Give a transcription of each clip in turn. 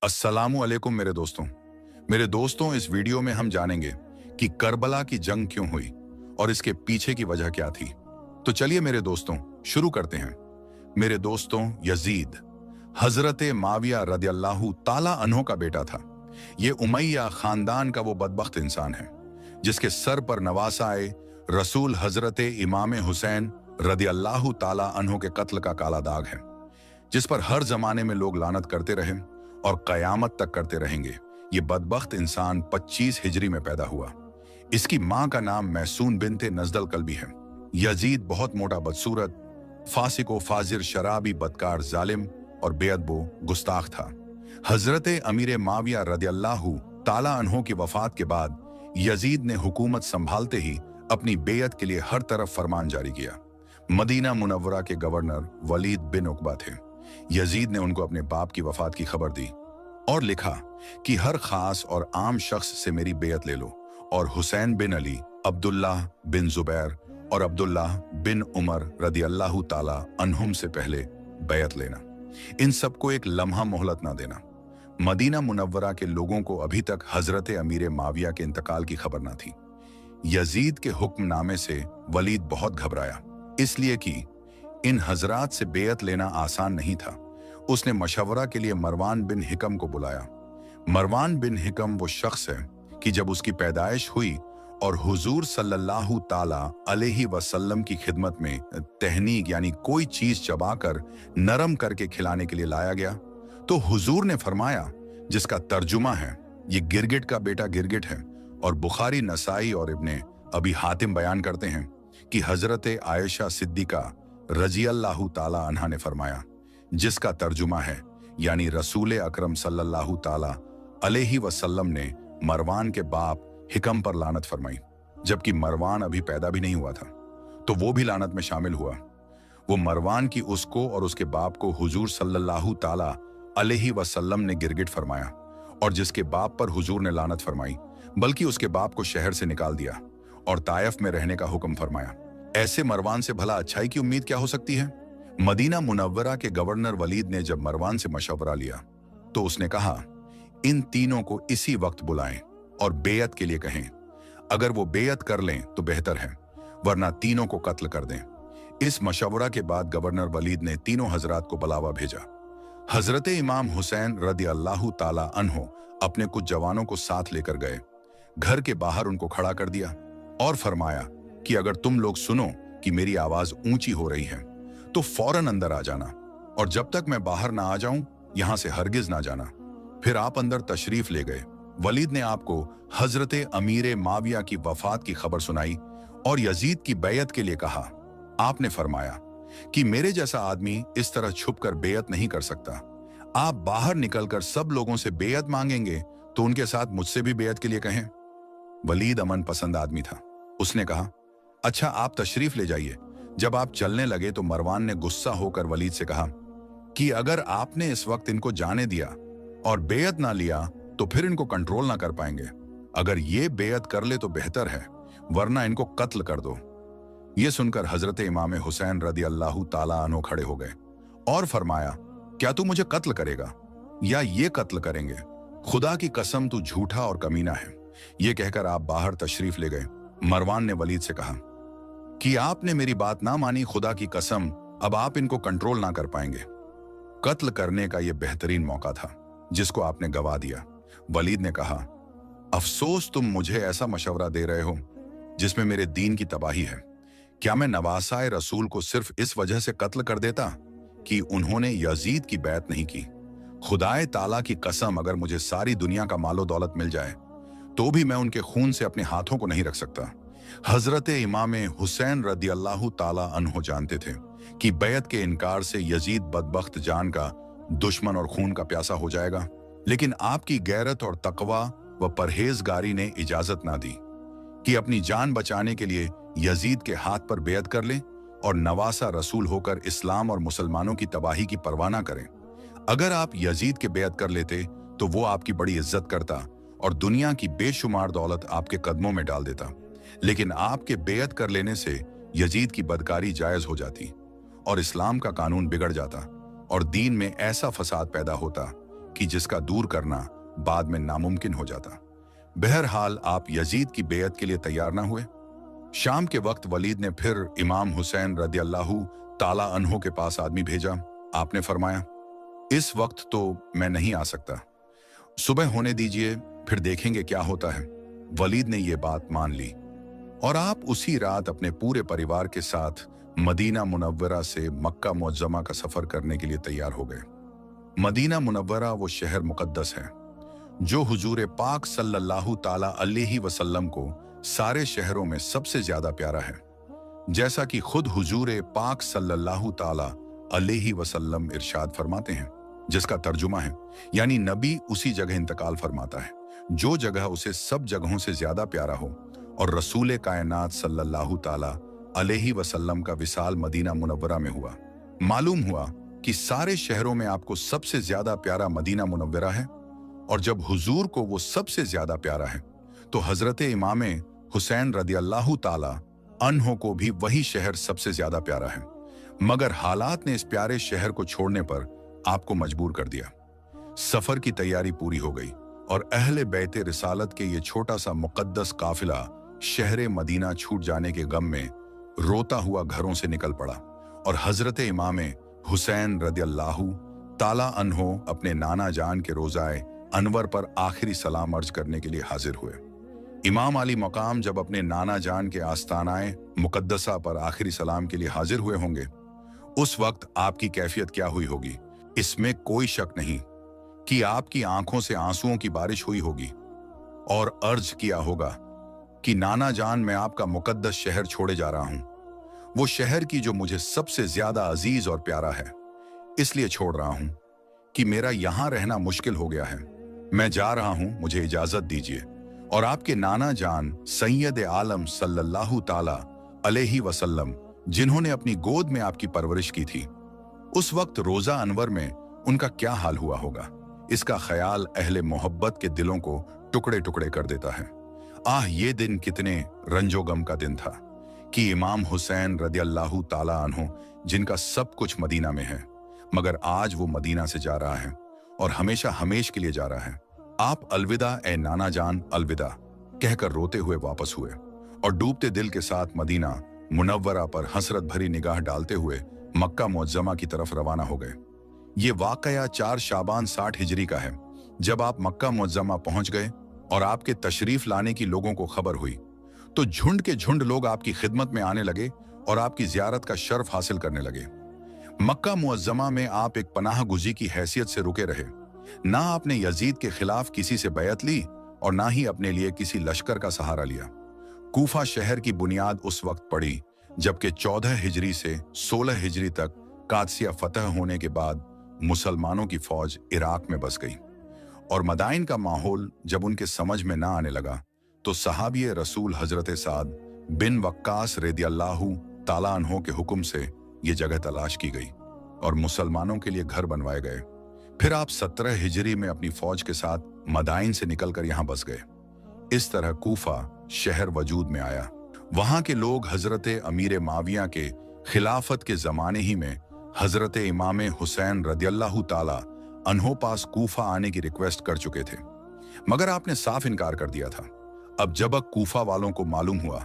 अस्सलामु अलैकुम मेरे दोस्तों इस वीडियो में हम जानेंगे कि करबला की जंग क्यों हुई और इसके पीछे की वजह क्या थी। तो चलिए मेरे दोस्तों शुरू करते हैं। मेरे दोस्तों, यजीद हजरत माविया रदियल्लाहु ताला अन्हो का बेटा था। ये उमैया खानदान का वो बदबख्त इंसान है जिसके सर पर नवासाए रसूल हजरत इमाम हुसैन रदियल्लाहु ताला अन्हो के कत्ल का काला दाग है, जिस पर हर जमाने में लोग लानत करते रहे और कयामत तक करते रहेंगे। ये बदबख्त इंसान 25 हिजरी में पैदा हुआ। इसकी मां का नाम मैसून बिनते नजदल कल्बी है। यजीद बहुत मोटा, बदसूरत, फासिको फाजिर, शराबी, बदकार, जालिम और बेअदबो गुस्ताख था। हजरत अमीर माविया रदियल्लाहु ताला अन्हो की वफात के बाद यजीद ने हुकूमत संभालते ही अपनी बेयत के लिए हर तरफ फरमान जारी किया। मदीना मुनव्वरा के गवर्नर वलीद बिन उकबा थे। यजीद ने उनको अपने बाप की वफात की खबर दी और लिखा कि हर खास और आम शख्स से मेरी बेयत ले लो और हुसैन बिन अली, अब्दुल्लाह बिन जुबैर और अब्दुल्लाह बिन उमर रदियल्लाहु ताला अन्हुम से पहले बेयत लेना। इन सबको एक लम्हा मोहलत ना देना। मदीना मुनव्वरा के लोगों को अभी तक हजरत अमीर माविया के इंतकाल की खबर ना थी। यजीद के हुक्मनामे से वलीद बहुत घबराया, इसलिए कि इन हजरात से बेयत लेना आसान नहीं था। उसने मशवरा के लिए मरवान बिन हिकम को बुलाया। मरवान बिन हिकम वो शख्स है कि जब उसकी पैदाइश हुई और हुजूर सल्लल्लाहु ताला अलैहि वसल्लम की खिदमत में तहनीक यानी कोई चीज चबाकर नरम करके खिलाने के लिए लाया गया, तो हुजूर ने फरमाया, जिसका तर्जुमा है, ये गिरगिट का बेटा गिरगिट है। और बुखारी, नसाई और इब्ने अबी हातिम बयान करते हैं कि हजरत आयशा सिद्दीका रजियल्लाहु ताला अन्हा ने फरमाया, जिसका तर्जुमा है यानी रसूल अकरम सल्लल्लाहु ताला अलैहि वसल्लम ने मरवान के बाप हिकम पर लानत फरमाई, जबकि मरवान अभी पैदा भी नहीं हुआ था, तो वो भी लानत में शामिल हुआ। वो मरवान की उसको और उसके बाप को हुजूर सल्लल्लाहु ताला अलैहि वसल्लम ने गिरगिट फरमाया और जिसके बाप पर हुजूर ने लानत फरमाई, बल्कि उसके बाप को शहर से निकाल दिया और तायफ में रहने का हुक्म फरमाया। ऐसे मरवान से भला अच्छाई की उम्मीद क्या हो सकती है। मदीना मुनव्वरा के गवर्नर वलीद ने जब मरवान से मशवरा लिया तो उसने कहा, इन तीनों को इसी वक्त बुलाएं और बेयत के लिए कहें। अगर वो बेयत कर लें तो बेहतर है, वरना तीनों को कत्ल कर दें। इस मशवरा के बाद गवर्नर वलीद ने तीनों हजरात को बुलावा भेजा। हजरत इमाम हुसैन रदियल्लाहु ताला अन्हो अपने कुछ जवानों को साथ लेकर गए। घर के बाहर उनको खड़ा कर दिया और फरमाया कि अगर तुम लोग सुनो कि मेरी आवाज ऊंची हो रही है तो फौरन अंदर आ जाना, और जब तक मैं बाहर ना आ जाऊं यहां से हरगिज ना जाना। फिर आप अंदर तशरीफ ले गए। वलीद ने आपको हजरत अमीर माविया की वफात की खबर सुनाई और यजीद की बेयत के लिए कहा। आपने फरमाया कि मेरे जैसा आदमी इस तरह छुपकर बेयत नहीं कर सकता। आप बाहर निकलकर सब लोगों से बेयत मांगेंगे तो उनके साथ मुझसे भी बेयत के लिए कहें। वलीद अमन पसंद आदमी था। उसने कहा, अच्छा आप तशरीफ ले जाइए। जब आप चलने लगे तो मरवान ने गुस्सा होकर वलीद से कहा कि अगर आपने इस वक्त इनको जाने दिया और बेयत ना लिया तो फिर इनको कंट्रोल ना कर पाएंगे। अगर ये बेयत कर ले तो बेहतर है, वरना इनको कत्ल कर दो। ये सुनकर हजरत इमाम हुसैन रदियल्लाहु ताला अन्हो खड़े हो गए और फरमाया, क्या तू मुझे कत्ल करेगा या ये कत्ल करेंगे? खुदा की कसम तू झूठा और कमीना है। ये कहकर आप बाहर तशरीफ ले गए। मरवान ने वलीद से कहा कि आपने मेरी बात ना मानी, खुदा की कसम अब आप इनको कंट्रोल ना कर पाएंगे। कत्ल करने का यह बेहतरीन मौका था जिसको आपने गवा दिया। वलीद ने कहा, अफसोस तुम मुझे ऐसा मशवरा दे रहे हो जिसमें मेरे दीन की तबाही है। क्या मैं नवासाए रसूल को सिर्फ इस वजह से कत्ल कर देता कि उन्होंने यजीद की बैत नहीं की? खुदाए ताला की कसम, अगर मुझे सारी दुनिया का मालो दौलत मिल जाए तो भी मैं उनके खून से अपने हाथों को नहीं रख सकता। हजरत इमाम हुसैन रदियल्लाहु ताला अन्हो जानते थे कि बैत के इनकार से यजीद बदबख्त जान का दुश्मन और खून का प्यासा हो जाएगा, लेकिन आपकी गैरत और तकवा व परहेजगारी ने इजाजत ना दी कि अपनी जान बचाने के लिए यजीद के हाथ पर बेयत कर लें और नवासा रसूल होकर इस्लाम और मुसलमानों की तबाही की परवाह ना करें। अगर आप यजीद के बेयत कर लेते तो वो आपकी बड़ी इज्जत करता और दुनिया की बेशुमार दौलत आपके कदमों में डाल देता, लेकिन आपके बेयत कर लेने से यजीद की बदकारी जायज हो जाती और इस्लाम का कानून बिगड़ जाता और दीन में ऐसा फसाद पैदा होता कि जिसका दूर करना बाद में नामुमकिन हो जाता। बहरहाल आप यजीद की बेयत के लिए तैयार ना हुए। शाम के वक्त वलीद ने फिर इमाम हुसैन रदियल्लाहु ताला अन्हो के पास आदमी भेजा। आपने फरमाया, इस वक्त तो मैं नहीं आ सकता, सुबह होने दीजिए, फिर देखेंगे क्या होता है। वलीद ने यह बात मान ली और आप उसी रात अपने पूरे परिवार के साथ मदीना मुनव्वरा से मक्का मुअज्जमा का सफर करने के लिए तैयार हो गए। मदीना मुनव्वरा वो शहर मुकद्दस है जो हुजूर पाक सल्लल्लाहु ताला अलैहि वसल्लम को सारे शहरों में सबसे ज्यादा प्यारा है। जैसा कि खुद हुजूर पाक सल्लल्लाहु ताला अलैहि वसल्लम इरशाद फरमाते हैं, जिसका तर्जुमा है यानी नबी उसी जगह इंतकाल फरमाता है जो जगह उसे सब जगहों से ज्यादा प्यारा हो, और रसूल कायनात सल्लल्लाहु ताला अलैहि वसल्लम का विसाल मदीना मुनव्वरा में हुआ। मालूम हुआ कि सारे शहरों में आपको सबसे ज्यादा प्यारा मदीना मुनव्वरा है, और जब हुजूर को वो सबसे ज्यादा प्यारा है तो हजरत इमाम हुसैन रदियल्लाहु ताला अन्हो को भी वही शहर सबसे ज्यादा प्यारा है। मगर हालात ने इस प्यारे शहर को छोड़ने पर आपको मजबूर कर दिया। सफर की तैयारी पूरी हो गई और अहले बैते रिसालत के ये छोटा सा मुकद्दस काफिला शहर मदीना छूट जाने के गम में रोता हुआ घरों से निकल पड़ा, और हजरत इमाम हुसैन रदियल्लाहु ताला अन्हो अपने नाना जान के रोजाए अनवर पर आखिरी सलाम अर्ज करने के लिए हाजिर हुए। इमाम अली मकाम जब अपने नाना जान के आस्तानाए मुकद्दसा पर आखिरी सलाम के लिए हाजिर हुए होंगे, उस वक्त आपकी कैफियत क्या हुई होगी, इसमें कोई शक नहीं कि आपकी आंखों से आंसुओं की बारिश हुई होगी और अर्ज किया होगा कि नाना जान, मैं आपका मुकद्दस शहर छोड़े जा रहा हूं, वो शहर की जो मुझे सबसे ज्यादा अजीज और प्यारा है, इसलिए छोड़ रहा हूं कि मेरा यहां रहना मुश्किल हो गया है। मैं जा रहा हूं, मुझे इजाजत दीजिए। और आपके नाना जान सैयद आलम सल्लल्लाहु ताला अलैहि वसल्लम, जिन्होंने अपनी गोद में आपकी परवरिश की थी, उस वक्त रोजा अनवर में उनका क्या हाल हुआ होगा, इसका ख्याल अहले मोहब्बत के दिलों को टुकड़े टुकड़े कर देता है। आह, ये दिन कितने रंजोगम का दिन था कि इमाम हुसैन रदियल्लाहु ताला अन्हो, जिनका सब कुछ मदीना में है, मगर आज वो मदीना से जा रहा है और हमेशा हमेश के लिए जा रहा है। आप अलविदा ए नाना जान, अलविदा कहकर रोते हुए वापस हुए और डूबते दिल के साथ मदीना मुनव्वरा पर हसरत भरी निगाह डालते हुए मक्का मुअज्जमा की तरफ रवाना हो गए। ये वाकया 4 शाबान 60 हिजरी का है। जब आप मक्का मुअज्जमा पहुंच गए और आपके तशरीफ लाने की लोगों को खबर हुई तो झुंड के झुंड लोग आपकी खिदमत में आने लगे और आपकी जियारत का शर्फ हासिल करने लगे। मक्का मुअज्जमा में आप एक पनाह गुजी की हैसियत से रुके रहे। ना आपने यजीद के खिलाफ किसी से बैयत ली और ना ही अपने लिए किसी लश्कर का सहारा लिया। कूफा शहर की बुनियाद उस वक्त पड़ी जबकि 14 हिजरी से 16 हिजरी तक कादसिया फतह होने के बाद मुसलमानों की फौज इराक में बस गई, और मदाइन का माहौल जब उनके समझ में ना आने लगा तो सहाबी रसूल हजरत साद बिन वक्कास रदियल्लाहु ताला अन्हो के हुक्म से ये जगह तलाश की गई और मुसलमानों के लिए घर बनवाए गए। फिर आप 17 हिजरी में अपनी फौज के साथ मदाइन से निकलकर यहां बस गए। इस तरह कूफा शहर वजूद में आया। वहां के लोग हजरत अमीर माविया के खिलाफत के जमाने ही में हजरत इमाम हुसैन रदियल्लाहु ताला अन्हो पास कूफा आने की रिक्वेस्ट कर चुके थे, मगर आपने साफ इनकार कर दिया था। अब जब कूफा वालों को मालूम हुआ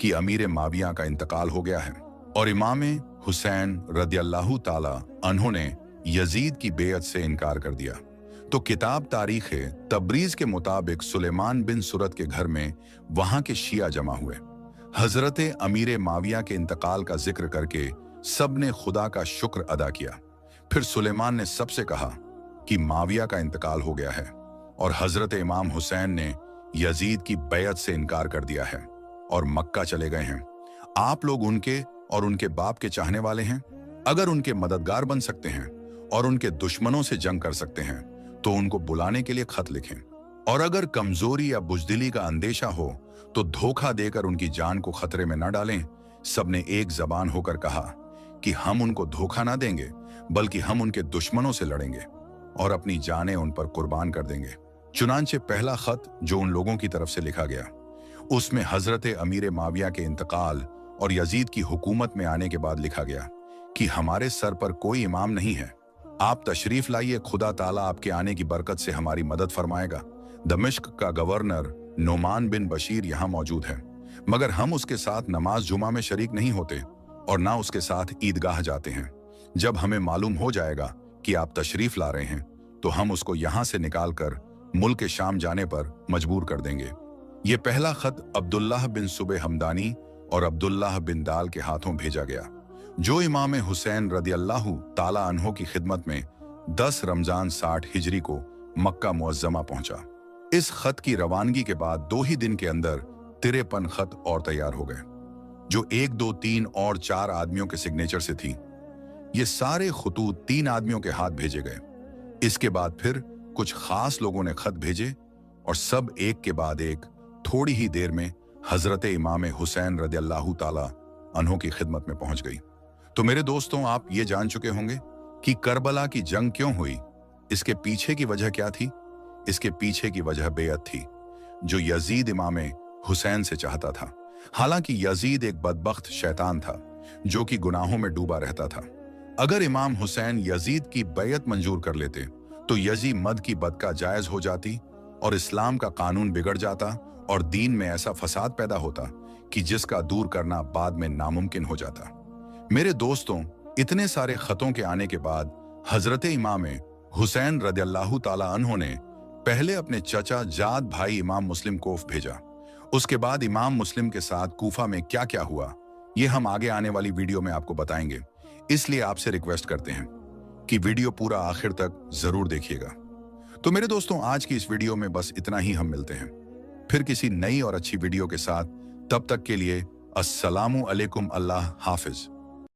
कि अमीर माविया का इंतकाल हो गया है और इमाम हुसैन रदियल्लाहु ताला अन्हो ने यजीद की बेयत से इनकार कर दिया, तो किताब तारीख तबरीज के मुताबिक सुलेमान बिन सुरत के घर में वहां के शिया जमा हुए। हजरत अमीर माविया के इंतकाल का जिक्र करके सब ने खुदा का शुक्र अदा किया। फिर सुलेमान ने सबसे कहा कि माविया का इंतकाल हो गया है और हजरत इमाम हुसैन ने यजीद की बैयत से इनकार कर दिया है और मक्का चले गए हैं। आप लोग उनके और उनके बाप के चाहने वाले हैं। अगर उनके मददगार बन सकते हैं और उनके दुश्मनों से जंग कर सकते हैं तो उनको बुलाने के लिए खत लिखें, और अगर कमजोरी या बुजदिली का अंदेशा हो तो धोखा देकर उनकी जान को खतरे में न डालें। सबने एक जबान होकर कहा कि हम उनको धोखा ना देंगे, बल्कि हम उनके दुश्मनों से लड़ेंगे और अपनी जानें उन पर कुर्बान कर देंगे। चुनांचे पहला खत जो उन लोगों की तरफ से लिखा गया, उसमें हजरत अमीर माविया के इंतकाल और यजीद की हुकूमत में आने के बाद लिखा गया कि हमारे सर पर कोई इमाम नहीं है, आप तशरीफ लाइए, खुदा ताला आपके आने की बरकत से हमारी मदद फरमाएगा। दमिश्क का गवर्नर नोमान बिन बशीर यहाँ मौजूद है, मगर हम उसके साथ नमाज जुमा में शरीक नहीं होते और ना उसके साथ ईदगाह जाते हैं। जब हमें मालूम हो जाएगा कि आप तशरीफ ला रहे हैं तो हम उसको यहाँ से निकालकर मुल्क शाम जाने पर मजबूर कर देंगे। ये पहला खत अब्दुल्लाह बिन सुबह हमदानी और अब्दुल्लाह बिन दाल के हाथों भेजा गया, जो इमाम हुसैन रदियल्लाहु ताला अन्हो की खिदमत में 10 रमजान 60 हिजरी को मक्का मुअज्जमा पहुंचा। इस खत की रवानगी के बाद 2 ही दिन के अंदर 53 खत और तैयार हो गए, जो 1, 2, 3 और 4 आदमियों के सिग्नेचर से थी। ये सारे खतूत 3 आदमियों के हाथ भेजे गए। इसके बाद फिर कुछ खास लोगों ने खत भेजे और सब एक के बाद एक थोड़ी ही देर में हजरत इमाम हुसैन रदियल्लाहु ताला अन्हो की खिदमत में पहुंच गई। तो मेरे दोस्तों, आप ये जान चुके होंगे कि करबला की जंग क्यों हुई। इसके पीछे की वजह क्या थी? इसके पीछे की वजह बेअत थी, जो यजीद इमाम हुसैन से चाहता था। हालांकि यजीद एक बदबख्त शैतान था जो कि गुनाहों में डूबा रहता था। अगर इमाम हुसैन यजीद की बैयत मंजूर कर लेते तो यजीद मद की बदका जायज हो जाती और इस्लाम का कानून बिगड़ जाता और दीन में ऐसा फसाद पैदा होता कि जिसका दूर करना बाद में नामुमकिन हो जाता। मेरे दोस्तों, इतने सारे खतों के आने के बाद हजरत इमाम हुसैन रदियल्लाहु ताला अन्हो ने पहले अपने चचा जाद भाई इमाम मुस्लिम को भेजा। उसके बाद इमाम मुस्लिम के साथ कूफा में क्या क्या हुआ, ये हम आगे आने वाली वीडियो में आपको बताएंगे। इसलिए आपसे रिक्वेस्ट करते हैं कि वीडियो पूरा आखिर तक जरूर देखिएगा। तो मेरे दोस्तों, आज की इस वीडियो में बस इतना ही। हम मिलते हैं फिर किसी नई और अच्छी वीडियो के साथ। तब तक के लिए अस्सलामु अलैकुम, अल्लाह हाफिज।